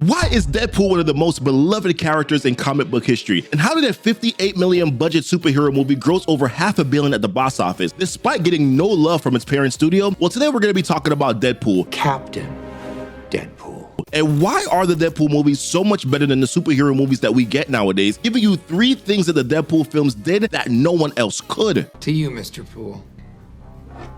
Why is Deadpool one of the most beloved characters in comic book history? And how did a $58 million budget superhero movie gross over $500 million at the box office, despite getting no love from its parent studio? Well, today we're going to be talking about Deadpool. Captain Deadpool. And why are the Deadpool movies so much better than the superhero movies that we get nowadays, giving you 3 things that the Deadpool films did that no one else could. To you, Mr. Pool.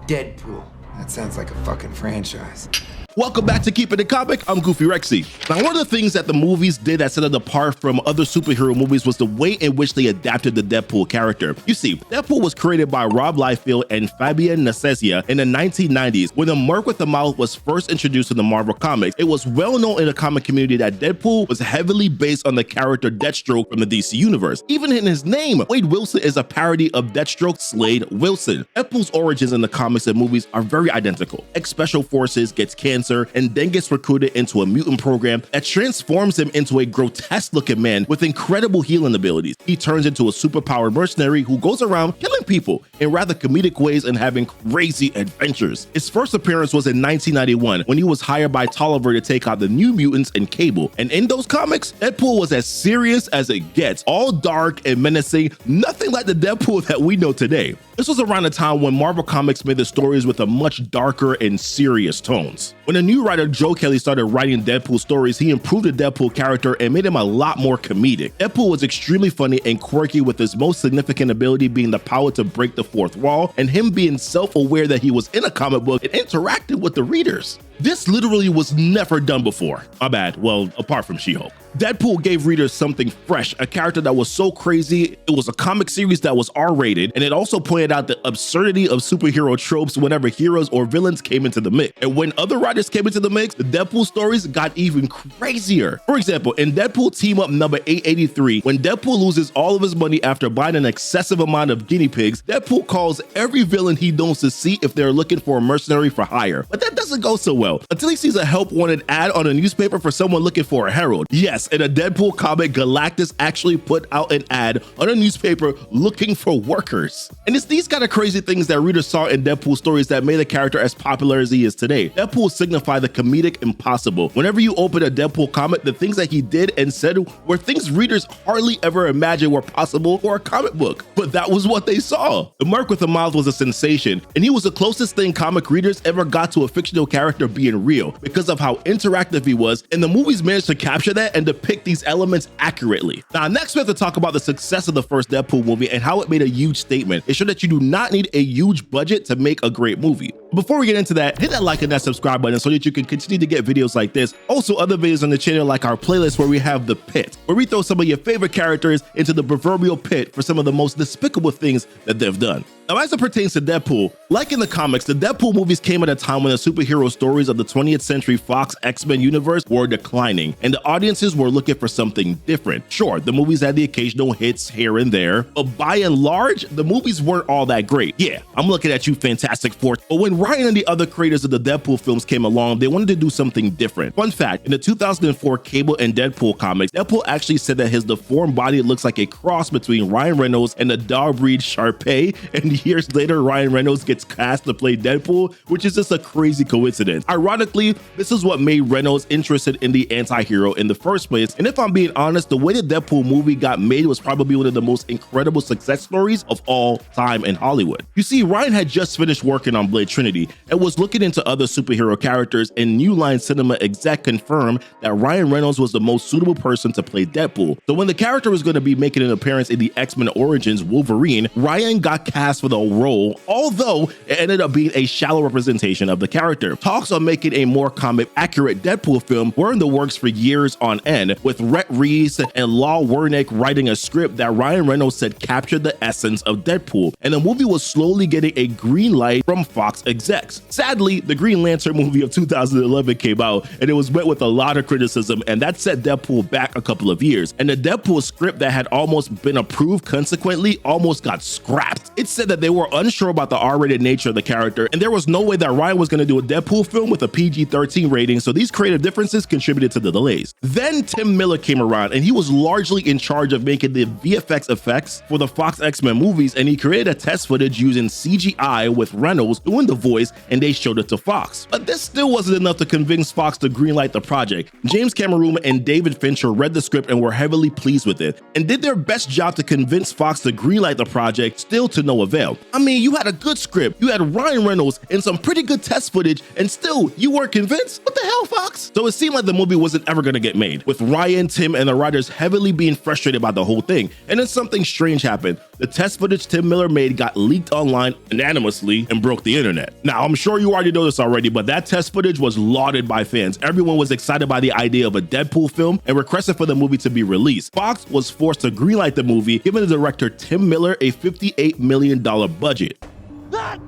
Deadpool. That sounds like a fucking franchise. Welcome back to Keepin' It Comic. I'm GoofyRhexxi. Now, one of the things that the movies did that set it apart from other superhero movies was the way in which they adapted the Deadpool character. You see, Deadpool was created by Rob Liefeld and Fabian Nicieza in the 1990s when the Merc with the Mouth was first introduced in the Marvel Comics. It was well known in the comic community that Deadpool was heavily based on the character Deathstroke from the DC Universe. Even in his name, Wade Wilson is a parody of Deathstroke Slade Wilson. Deadpool's origins in the comics and movies are very identical. Ex-Special Forces gets cancer and then gets recruited into a mutant program that transforms him into a grotesque looking man with incredible healing abilities. He turns into a superpowered mercenary who goes around killing people in rather comedic ways and having crazy adventures. His first appearance was in 1991 when he was hired by Tolliver to take out the New Mutants and Cable. And in those comics, Deadpool was as serious as it gets, all dark and menacing, nothing like the Deadpool that we know today. This was around the time when Marvel Comics made the stories with a much darker and serious tones. When the new writer Joe Kelly started writing Deadpool stories, he improved the Deadpool character and made him a lot more comedic. Deadpool was extremely funny and quirky, with his most significant ability being the power to break the fourth wall and him being self-aware that he was in a comic book and interacting with the readers. This literally was never done before. My bad, well, apart from She-Hulk. Deadpool gave readers something fresh, a character that was so crazy, it was a comic series that was R-rated, and it also pointed out the absurdity of superhero tropes whenever heroes or villains came into the mix. And when other writers came into the mix, the Deadpool stories got even crazier. For example, in Deadpool Team Up number 883, when Deadpool loses all of his money after buying an excessive amount of guinea pigs, Deadpool calls every villain he knows to see if they're looking for a mercenary for hire. But that doesn't go so well until he sees a help wanted ad on a newspaper for someone looking for a herald. Yes, in a Deadpool comic, Galactus actually put out an ad on a newspaper looking for workers. And it's these kind of crazy things that readers saw in Deadpool stories that made the character as popular as he is today. Deadpool signified the comedic impossible. Whenever you open a Deadpool comic, the things that he did and said were things readers hardly ever imagined were possible for a comic book. But that was what they saw. The Merc with the Mouth was a sensation, and he was the closest thing comic readers ever got to a fictional character being real because of how interactive he was, and the movies managed to capture that and depict these elements accurately. Now, next we have to talk about the success of the first Deadpool movie and how it made a huge statement. It showed that you do not need a huge budget to make a great movie. Before we get into that, hit that like and that subscribe button so that you can continue to get videos like this. Also, other videos on the channel like our playlist where we have The Pit, where we throw some of your favorite characters into the proverbial pit for some of the most despicable things that they've done. Now, as it pertains to Deadpool, like in the comics, the Deadpool movies came at a time when the superhero stories of the 20th century Fox X-Men universe were declining, and the audiences were looking for something different. Sure, the movies had the occasional hits here and there, but by and large, the movies weren't all that great. Yeah, I'm looking at you, Fantastic Four. But when Ryan and the other creators of the Deadpool films came along, they wanted to do something different. Fun fact, in the 2004 Cable and Deadpool comics, Deadpool actually said that his deformed body looks like a cross between Ryan Reynolds and the dog breed Shar-Pei, and years later, Ryan Reynolds gets cast to play Deadpool, which is just a crazy coincidence. Ironically, this is what made Reynolds interested in the anti-hero in the first place, and if I'm being honest, the way the Deadpool movie got made was probably one of the most incredible success stories of all time in Hollywood. You see, Ryan had just finished working on Blade Trinity and was looking into other superhero characters, and New Line Cinema exec confirmed that Ryan Reynolds was the most suitable person to play Deadpool. So when the character was going to be making an appearance in the X-Men Origins Wolverine, Ryan got cast for the role, although it ended up being a shallow representation of the character. Talks on making a more comic accurate Deadpool film were in the works for years on end, with Rhett Reese and Law Wernick writing a script that Ryan Reynolds said captured the essence of Deadpool, and the movie was slowly getting a green light from Fox execs. Sadly, the Green Lantern movie of 2011 came out, and it was met with a lot of criticism, and that set Deadpool back a couple of years. And the Deadpool script that had almost been approved consequently almost got scrapped. It said that they were unsure about the R-rated nature of the character, and there was no way that Ryan was going to do a Deadpool film with a PG-13 rating, so these creative differences contributed to the delays. Then Tim Miller came around, and he was largely in charge of making the VFX effects for the Fox X-Men movies, and he created a test footage using CGI with Reynolds doing the voice and they showed it to Fox. But this still wasn't enough to convince Fox to greenlight the project. James Cameron and David Fincher read the script and were heavily pleased with it, and did their best job to convince Fox to greenlight the project, still to no avail. I mean, you had a good script, you had Ryan Reynolds and some pretty good test footage, and still you weren't convinced? What the hell, Fox? So it seemed like the movie wasn't ever gonna get made, with Ryan, Tim, and the writers heavily being frustrated by the whole thing. And then something strange happened. The test footage Tim Miller made got leaked online unanimously and broke the internet. Now, I'm sure you already know this already, but that test footage was lauded by fans. Everyone was excited by the idea of a Deadpool film and requested for the movie to be released. Fox was forced to greenlight the movie, giving the director Tim Miller a $58 million budget. That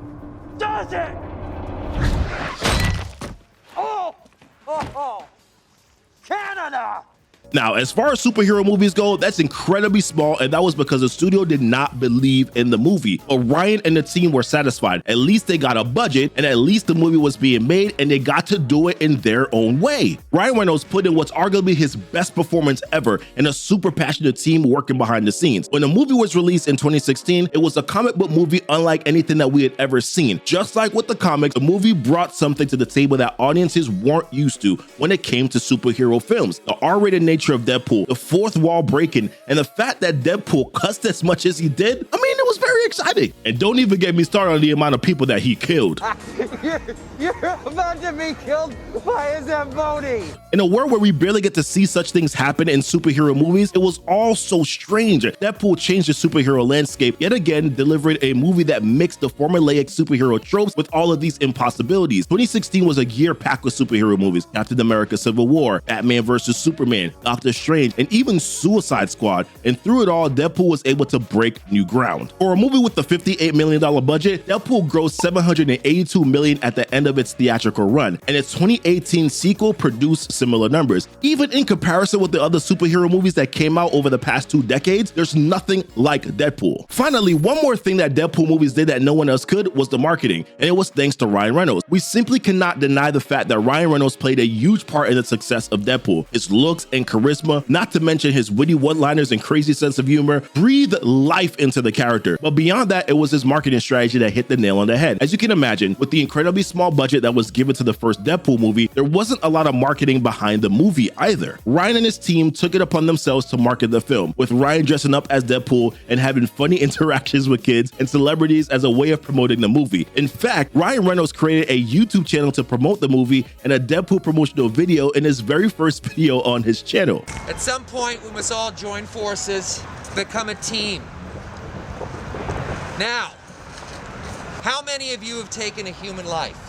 does it! Oh! Canada! Now, as far as superhero movies go, that's incredibly small, and that was because the studio did not believe in the movie. But Ryan and the team were satisfied. At least they got a budget, and at least the movie was being made, and they got to do it in their own way. Ryan Reynolds put in what's arguably his best performance ever, and a super passionate team working behind the scenes. When the movie was released in 2016, it was a comic book movie unlike anything that we had ever seen. Just like with the comics, the movie brought something to the table that audiences weren't used to when it came to superhero films. The R-rated nature of Deadpool, the fourth wall breaking, and the fact that Deadpool cussed as much as he did, I mean, it was very exciting. And don't even get me started on the amount of people that he killed. You're about to be killed by a Zamboni. In a world where we barely get to see such things happen in superhero movies, it was all so strange. Deadpool changed the superhero landscape, yet again delivering a movie that mixed the formulaic superhero tropes with all of these impossibilities. 2016 was a year packed with superhero movies. Captain America Civil War, Batman vs. Superman, Doctor Strange, and even Suicide Squad. And through it all, Deadpool was able to break new ground. For a movie with a $58 million budget, Deadpool grossed $782 million at the end of its theatrical run, and its 2018 sequel produced similar numbers. Even in comparison with the other superhero movies that came out over the past 2 decades, there's nothing like Deadpool. Finally, one more thing that Deadpool movies did that no one else could was the marketing, and it was thanks to Ryan Reynolds. We simply cannot deny the fact that Ryan Reynolds played a huge part in the success of Deadpool. His looks and charisma, not to mention his witty one-liners and crazy sense of humor, breathed life into the character. But beyond that, it was his marketing strategy that hit the nail on the head. As you can imagine, with the incredibly small budget that was given to the first Deadpool movie, there wasn't a lot of marketing behind the movie either. Ryan and his team took it upon themselves to market the film, with Ryan dressing up as Deadpool and having funny interactions with kids and celebrities as a way of promoting the movie. In fact, Ryan Reynolds created a YouTube channel to promote the movie and a Deadpool promotional video in his very first video on his channel. At some point, we must all join forces, become a team. Now, how many of you have taken a human life?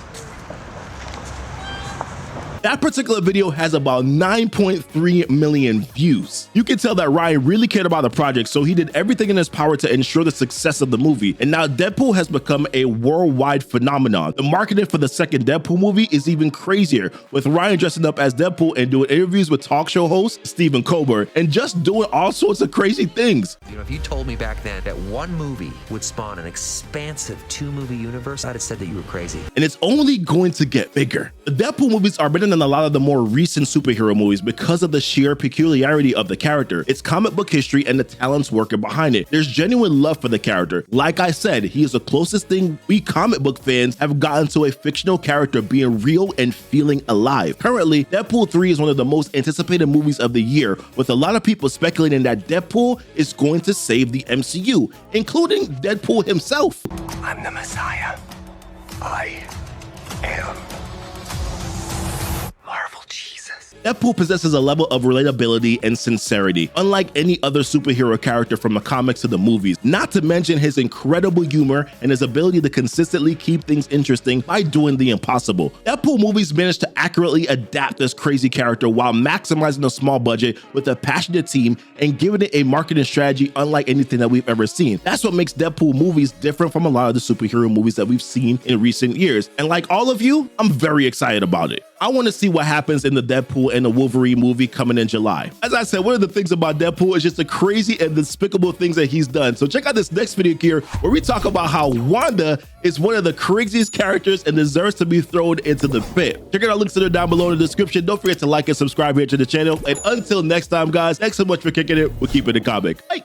That particular video has about 9.3 million views. You can tell that Ryan really cared about the project, so he did everything in his power to ensure the success of the movie. And now Deadpool has become a worldwide phenomenon. The marketing for the second Deadpool movie is even crazier, with Ryan dressing up as Deadpool and doing interviews with talk show host Stephen Colbert, and just doing all sorts of crazy things. You know, if you told me back then that one movie would spawn an expansive 2-movie universe, I'd have said that you were crazy. And it's only going to get bigger. The Deadpool movies are better than a lot of the more recent superhero movies because of the sheer peculiarity of the character, its comic book history, and the talents working behind it. There's genuine love for the character. Like I said, he is the closest thing we comic book fans have gotten to a fictional character being real and feeling alive. Currently, Deadpool 3 is one of the most anticipated movies of the year, with a lot of people speculating that Deadpool is going to save the MCU, including Deadpool himself. I'm the Messiah. I am Marvel Jesus. Deadpool possesses a level of relatability and sincerity, unlike any other superhero character from the comics to the movies, not to mention his incredible humor and his ability to consistently keep things interesting by doing the impossible. Deadpool movies managed to accurately adapt this crazy character while maximizing a small budget with a passionate team and giving it a marketing strategy unlike anything that we've ever seen. That's what makes Deadpool movies different from a lot of the superhero movies that we've seen in recent years. And like all of you, I'm very excited about it. I want to see what happens in the Deadpool and the Wolverine movie coming in July. As I said, one of the things about Deadpool is just the crazy and despicable things that he's done. So check out this next video here where we talk about how Wanda is one of the craziest characters and deserves to be thrown into the pit. Check out our links to down below in the description. Don't forget to like and subscribe here to the channel. And until next time, guys, thanks so much for kicking it. We'll keep it a comic. Bye.